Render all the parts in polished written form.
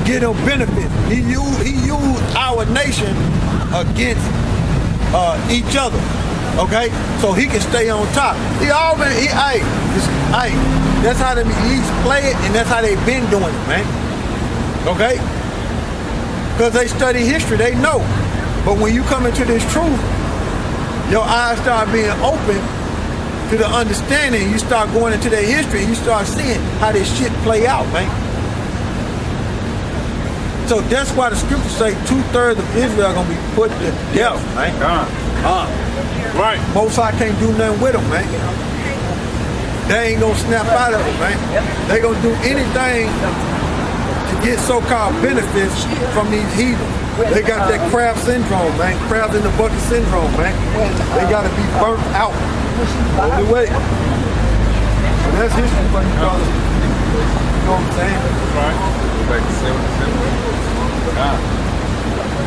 get him benefits. He used our nation against each other. Okay, so he can stay on top. That's how the elites play it, and that's how they've been doing it, man. Okay, because they study history, they know. But when you come into this truth, your eyes start being open to the understanding. You start going into their history, and you start seeing how this shit play out, man. So that's why the scriptures say 2/3 of Israel are gonna be put to death, man. Right. Most High can't do nothing with them, man. They ain't gonna snap out of it, man. They gonna do anything to get so-called benefits from these heathens. They got that crab syndrome, man. Crabs in the bucket syndrome, man. They gotta be burnt out. Only way. So that's history for you brothers. You know what I'm saying? Right. Go back to 77.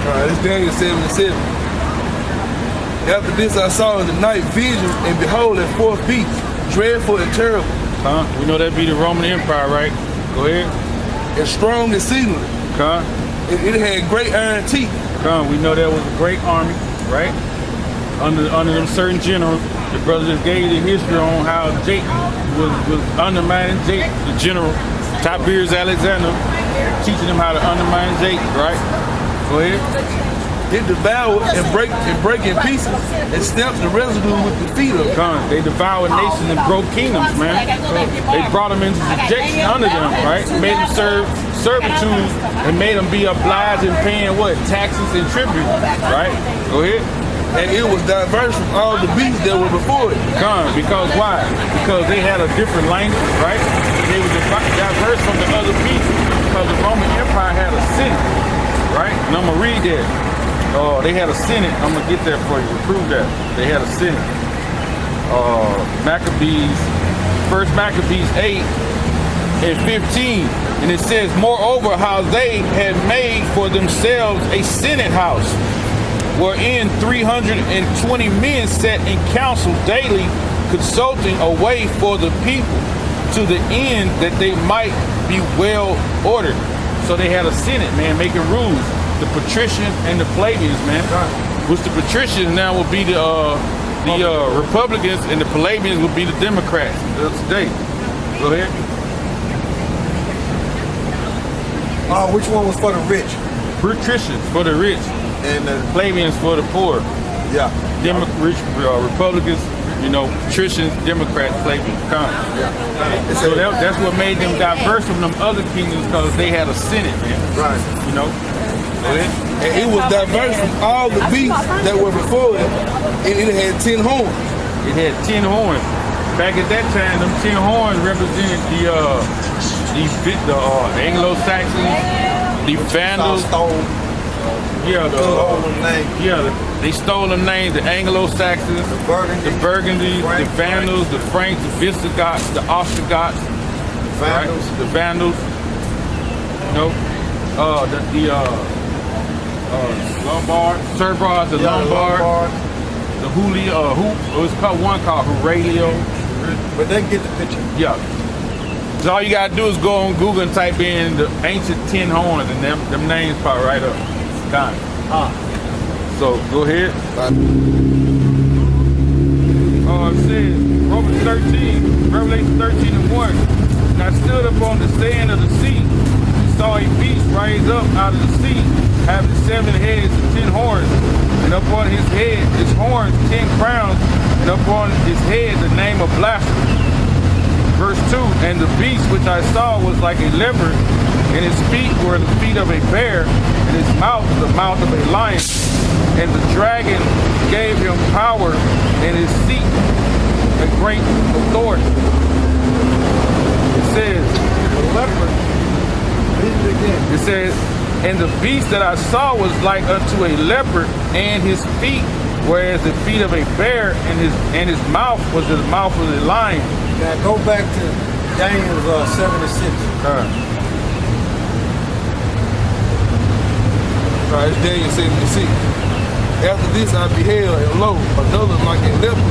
Alright, it's Daniel 77. After this I saw in the night vision, and behold, a fourth beast, dreadful and terrible. We know that be the Roman Empire, right? Go ahead. And strong exceedingly. It had great iron teeth. We know there was a great army, right? Under them certain generals. The brother just gave the history on how Jake was undermining Jake, the general, Tiberius Alexander, teaching him how to undermine Jake, right? Go ahead. It devoured and break in pieces and snapped the residue with the feet of it. They devoured nations and broke kingdoms, man. They brought them into subjection under them, right? Made them serve servitude and made them be obliged in paying what? Taxes and tribute, right? Go ahead. And it was diverse from all the beasts that were before it. Because why? Because they had a different language, right? They were diverse from the other beasts because the Roman Empire had a senate, right? And I'm gonna read that. Oh, they had a senate. I'm gonna get there for you to prove that. They had a senate. Maccabees, First Maccabees 8 and 15. And it says, moreover, how they had made for themselves a senate house, wherein 320 men sat in council daily, consulting a way for the people, to the end that they might be well ordered. So they had a senate, man, making rules. The patricians and the plebeians, man. Which the patricians now will be the Republicans, and the plebeians will be the Democrats today. Go ahead. Which one was for the rich? Patricians for the rich, and the plebeians for the poor. Yeah. Republicans, you know, patricians, Democrats, plebeians. So that's what made them diverse from them other kingdoms, because they had a senate, man. Right. You know. And it was diverse from all the beasts that were before it, and it had 10 horns. It had 10 horns. Back at that time, them 10 horns represented the Anglo-Saxons, the Vandals. They stole them names, the Anglo-Saxons, the Burgundies, the Vandals, the Franks, the Visigoths, the Ostrogoths, the Vandals, you know, Lombards, Cerberus, the Lombards, the it was called Aurelio. But they get the picture. Yeah. So all you gotta do is go on Google and type in the ancient 10 horns, and them names pop right up. So go ahead. It says Revelation 13 and 1. And I stood up on the sand of the sea, saw a beast rise up out of the sea, having 7 heads and 10 horns, and upon his head, his horns, 10 crowns, and upon his head the name of blasphemy. Verse 2, and the beast which I saw was like a leopard, and his feet were the feet of a bear, and his mouth the mouth of a lion. And the dragon gave him power, and his seat a great authority. It says, the leopard, it says, and the beast that I saw was like unto a leopard, and his feet were as the feet of a bear, and his mouth was the mouth of a lion. Now go back to Daniel 76. It's Daniel 76. After this I beheld, and lo, another like a leopard,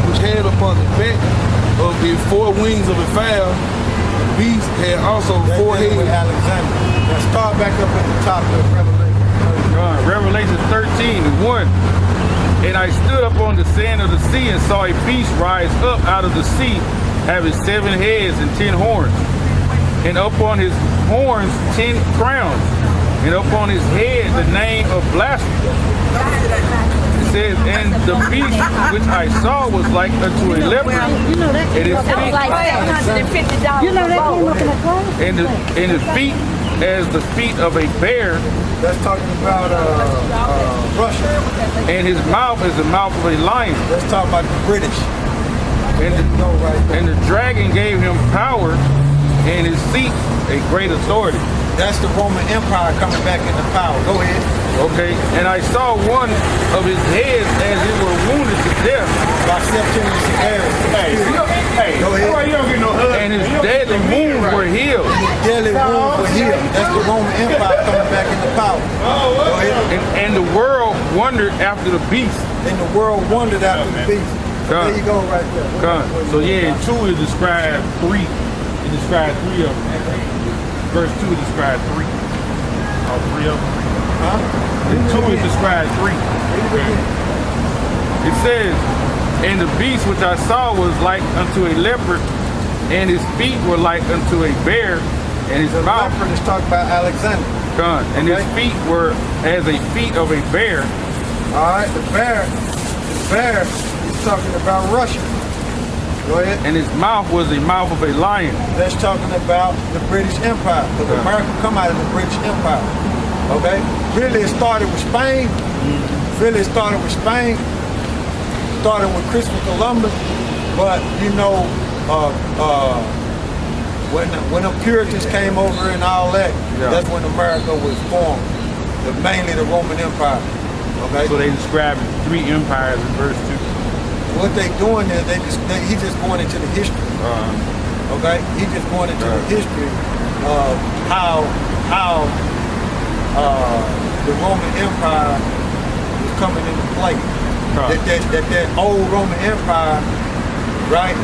which had upon the back of the 4 wings of a fowl. The beast had also 4 heads. Alexander. Now start back up at the top of Revelation. Revelation 13:1. And I stood up on the sand of the sea and saw a beast rise up out of the sea, having 7 heads and 10 horns, and upon his horns 10 crowns, and upon his head the name of blasphemy. It says, and the beast which I saw was like unto a leopard, and his feet, and his feet as the feet of a bear. That's talking about Russia. And his mouth is the mouth of a lion. Let's talk about the British. And the dragon gave him power, and his seat a great authority. That's the Roman Empire coming back into power. Go ahead. Okay. And I saw one of his heads as it were wounded to death. By September Hey, go ahead. You don't get no hug. And his deadly wounds were healed. Deadly wounds were healed. That's the Roman Empire coming back into power. Go ahead. And the world wondered after the beast. And the world wondered after the beast. There you go right there. So yeah, in 2 it described 3. It described 3 of them. Verse 2 it described 3. All 3 of them. In 2 it described 3. It says, and the beast which I saw was like unto a leopard, and his feet were like unto a bear, and his mouth. The leopard is talking about Alexander. And his feet were as a feet of a bear. Alright, the bear is talking about Russia. Go ahead. And his mouth was the mouth of a lion. That's talking about the British Empire. Because America come out of the British Empire. Okay? Really it started with Spain. Started with Christopher Columbus. But you know, when the Puritans came over and all that, that's when America was formed. Mainly the Roman Empire. Okay? So they described 3 empires in verse 2. What they doing is he's just going into the history. Okay? He's just going into the history of how the Roman Empire was coming into play. That old Roman Empire, right?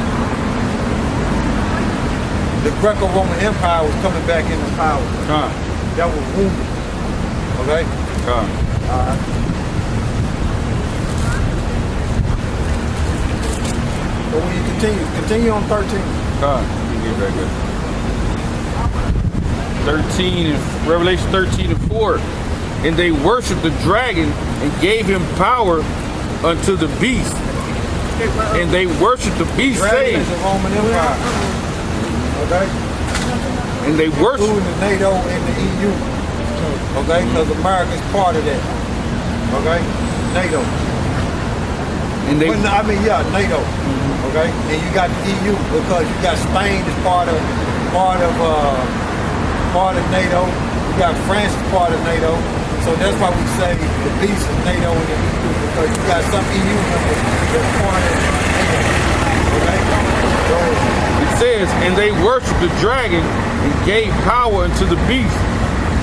The Greco-Roman Empire was coming back into power. That was wounded. Okay? So when you continue on 13. You get back up. 13 and Revelation 13:4. And they worshipped the dragon and gave him power unto the beast. And they worshipped the beast, saying, the Roman Empire. Okay? And they worshipped including the NATO and the EU. Okay? Because America's part of that. Okay? NATO. And they, NATO. Okay? And you got the EU because you got Spain as part of NATO. You got France as part of NATO. So that's why we say the beast is NATO and the EU, because you got some EU members that's part of NATO. Okay? So it says, and they worshipped the dragon and gave power unto the beast.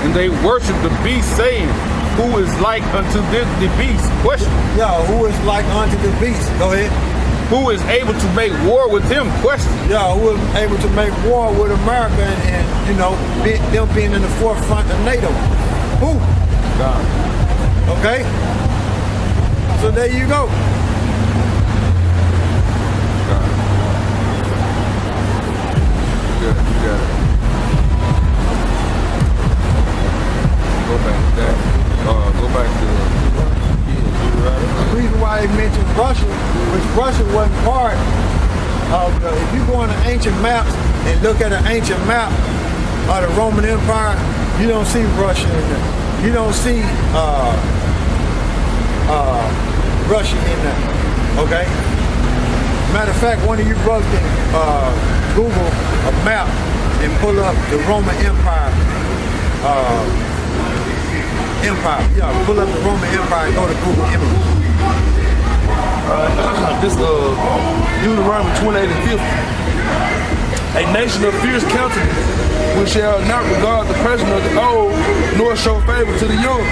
And they worshipped the beast, saying, who is like unto the beast? Question. Yeah, who is like unto the beast? Go ahead. Who is able to make war with him? Question. Yeah, who is able to make war with America and you know, them being in the forefront of NATO? Who? God. Okay? So there you go. God. You got it. Go back to the reason why they mentioned Russia, which Russia wasn't part of if you go on the ancient maps and look at an ancient map of the Roman Empire, you don't see Russia in there. You don't see Russia in there. Okay? Matter of fact, one of you brothers can Google a map and pull up the Roman Empire. Yeah, pull up the Roman Empire and go to Google Images. This Deuteronomy 28:50. A nation of fierce countenance, which shall not regard the person of the old, nor show favor to the young.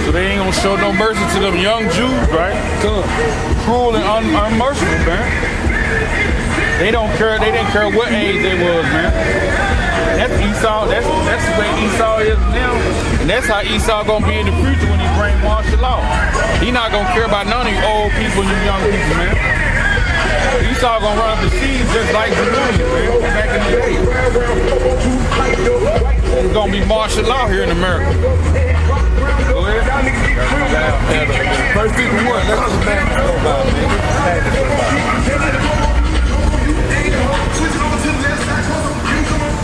So they ain't gonna show no mercy to them young Jews, right? Cruel and unmerciful, man. They don't care. They didn't care what age they was, man. That's Esau. That's the way Esau is now, and that's how Esau gonna be in the future when he bring martial law. He not gonna care about none of you old people and you young people, man. Esau gonna run up the seas just like Jerusalem, man, back in the day. It's gonna be martial law here in America. Go ahead. Verse 51. Let the man go by, man.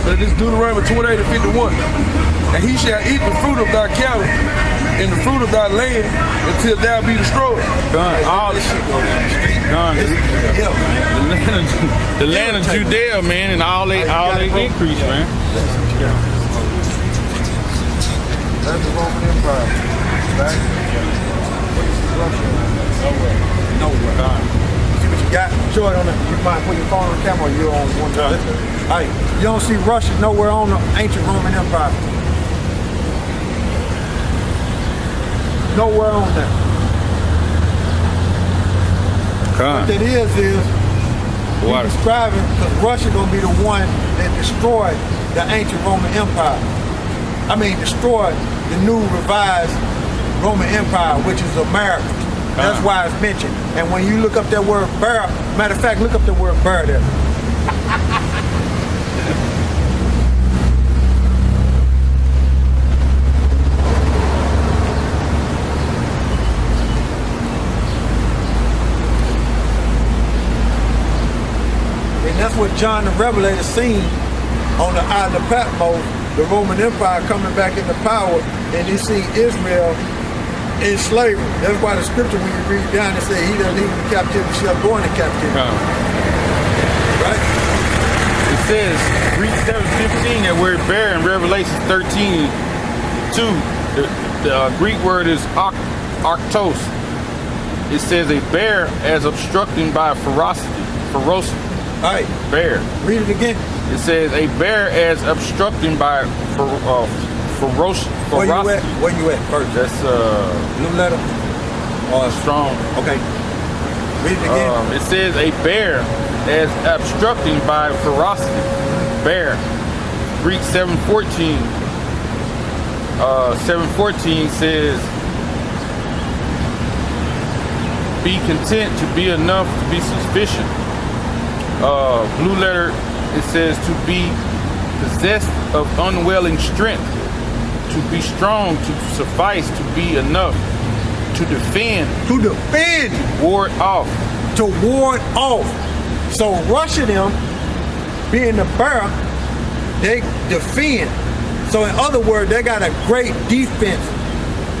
But this Deuteronomy 28 and 51. And he shall eat the fruit of thy cattle and the fruit of thy land until thou be destroyed. Done. All this shit goes down the street. Done. The land of Judea, man, and all they increase, man. That's the Roman Empire, right? Nowhere. See what you got? Show it on the. You mind put your phone on the camera? Or you're on one time. Hey, you don't see Russia nowhere on the ancient Roman Empire. Nowhere on that. What that is he's describing, because Russia gonna be the one that destroyed the ancient Roman Empire. I mean, destroyed the new revised Roman Empire, which is America. That's why it's mentioned. And when you look up that word bear, matter of fact, look up the word bear there. And that's what John the Revelator seen on the island of Patmos, the Roman Empire coming back into power, and he seen Israel in slavery. That's why the scripture, when you read down, it says, he that leave in captivity shall go into captivity. Right? It says, read 7:15, that word bear in Revelation 13:2. The Greek word is arctos. It says a bear as obstructing by ferocity. All right. Bear. Read it again. It says a bear as obstructing by ferocity. Where you at first? That's new letter or strong. Okay. Read it again. It says a bear as obstructing by ferocity. Bear. Greek 7:14. 7:14 says, be content to be enough to be sufficient. Blue letter, it says to be possessed of unwelling strength, to be strong, to suffice, to be enough, to defend, ward off, to ward off. So Russia, them being the bear, they defend. So in other words, they got a great defense.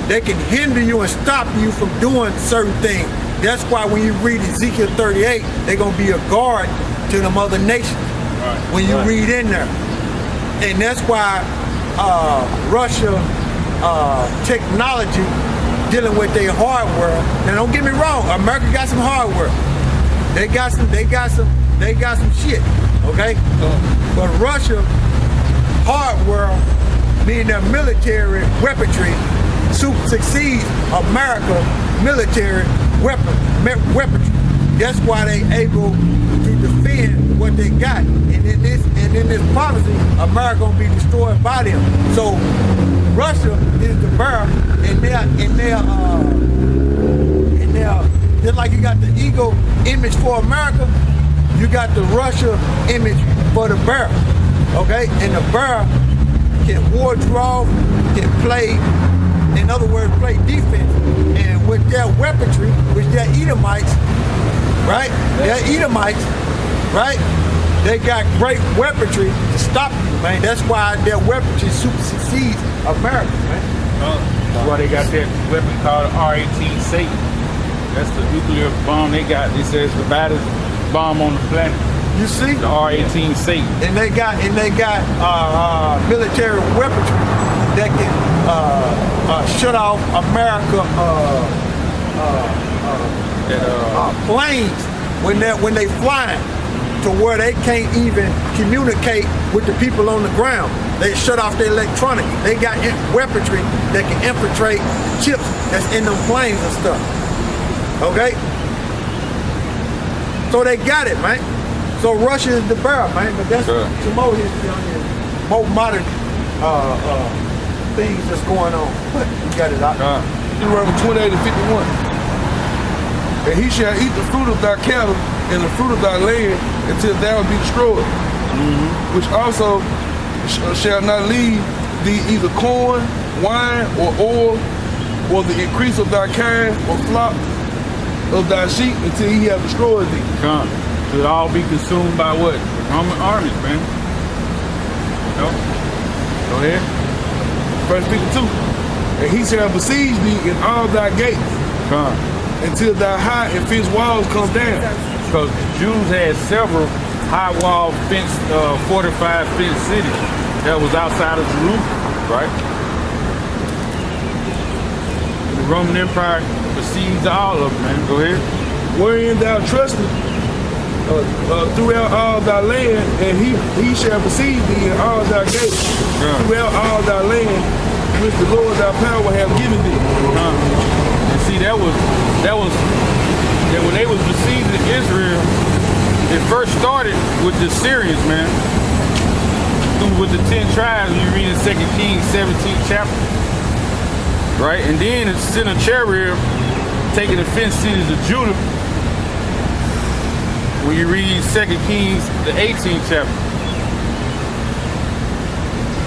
They can hinder you and stop you from doing certain things. That's why when you read Ezekiel 38, they're gonna be a guard to them other nations. When you read in there. And that's why Russia technology dealing with their hardware. Now don't get me wrong, America got some hardware. They got some shit, okay? But Russia hardware, meaning their military weaponry, succeeds America military weaponry. That's why they able to defend what they got. And in this policy, America gonna be destroyed by them. So Russia is the bear, and they're just like you got the eagle image for America, you got the Russia image for the bear. Okay? And the bear can ward you off, can play, in other words, play defense. And with their weaponry, which they're Edomites, right? They're Edomites, right? They got great weaponry to stop you, man. That's why their weaponry supersedes America, man. That's why they got that weapon called R-18 Satan. That's the nuclear bomb they got. It says the baddest bomb on the planet. You see? The R-18 Satan. And they got military weaponry that can shut off America planes when they flying to where they can't even communicate with the people on the ground. They shut off their electronics. They got weaponry that can infiltrate chips that's in them planes and stuff. Okay? So they got it, man. So Russia is the bear, man. But that's some more history on here. more modern things that's going on. But we got it out. Deuteronomy 28 and 51. And he shall eat the fruit of thy cattle and the fruit of thy land until thou be destroyed. Which also shall not leave thee either corn, wine, or oil, or the increase of thy kind, or flock of thy sheep, until he have destroyed thee. Should all be consumed by what? The Roman armies, man. No? Go ahead. Verse 52. And he shall besiege thee in all thy gates, until thy high and fenced walls come down. Because the Jews had several high wall fenced, fortified fenced cities that was outside of Jerusalem, right? The Roman Empire besieged all of them, man. Go ahead. Wherein thou trustest throughout all thy land, and he shall besiege thee in all thy gates, throughout all thy land, which the Lord thy power have given thee. And see, that was when they was besieging Israel. It first started with the Syrians, man. With the 10 tribes, you read in 2 Kings 17th chapter. Right? And then it's Sennacherib taking the fenced cities of Judah. When you read 2 Kings, the 18th chapter.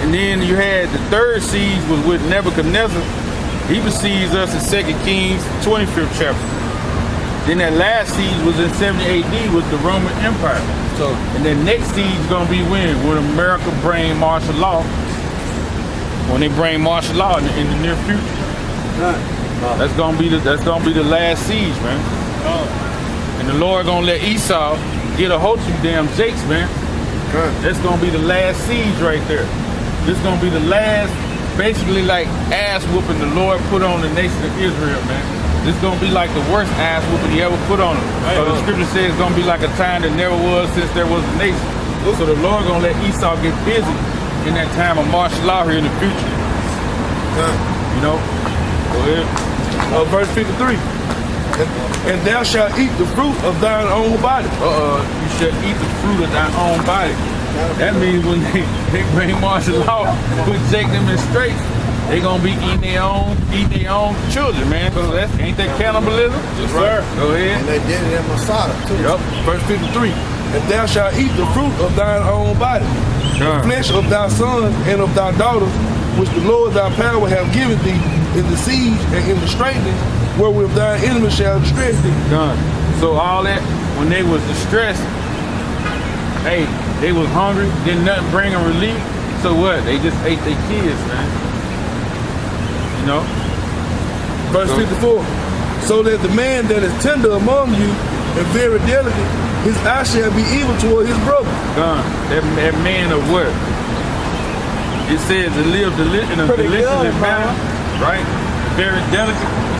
And then you had the third siege was with Nebuchadnezzar. He besieged us in 2 Kings, 25th chapter. Then that last siege was in 70 AD with the Roman Empire. So, and then next siege is gonna be when America bring martial law. When they bring martial law in the near future. That's gonna be the last siege, man. And the Lord gonna let Esau get a hold of you damn jakes, man. That's gonna be the last siege right there. This gonna be the last, basically like ass whooping the Lord put on the nation of Israel, man. This is gonna be like the worst ass whooping he ever put on them. So the scripture says it's gonna be like a time that never was since there was a nation. So the Lord gonna let Esau get busy in that time of martial law here in the future. You know? Go ahead. Verse 53. And thou shalt eat the fruit of thine own body. You shall eat the fruit of thine own body. That means when they bring martial law, put Jake them in straight, they gonna be eating their own children, man. So ain't that cannibalism? Yes, sir. Go ahead. And they did it in Masada too. Yep. Verse 53. And thou shalt eat the fruit of thine own body, the flesh of thy sons and of thy daughters, which the Lord thy power have given thee in the siege and in the straightening, wherewith thy enemies shall distress thee. So all that, when they was distressed, hey, they was hungry, didn't nothing bring them relief. So what? They just ate their kids, man. You know? Verse 54. So that the man that is tender among you and very delicate, his eye shall be evil toward his brother. That man of what? It says to live in a delicious manner, right? Very delicate.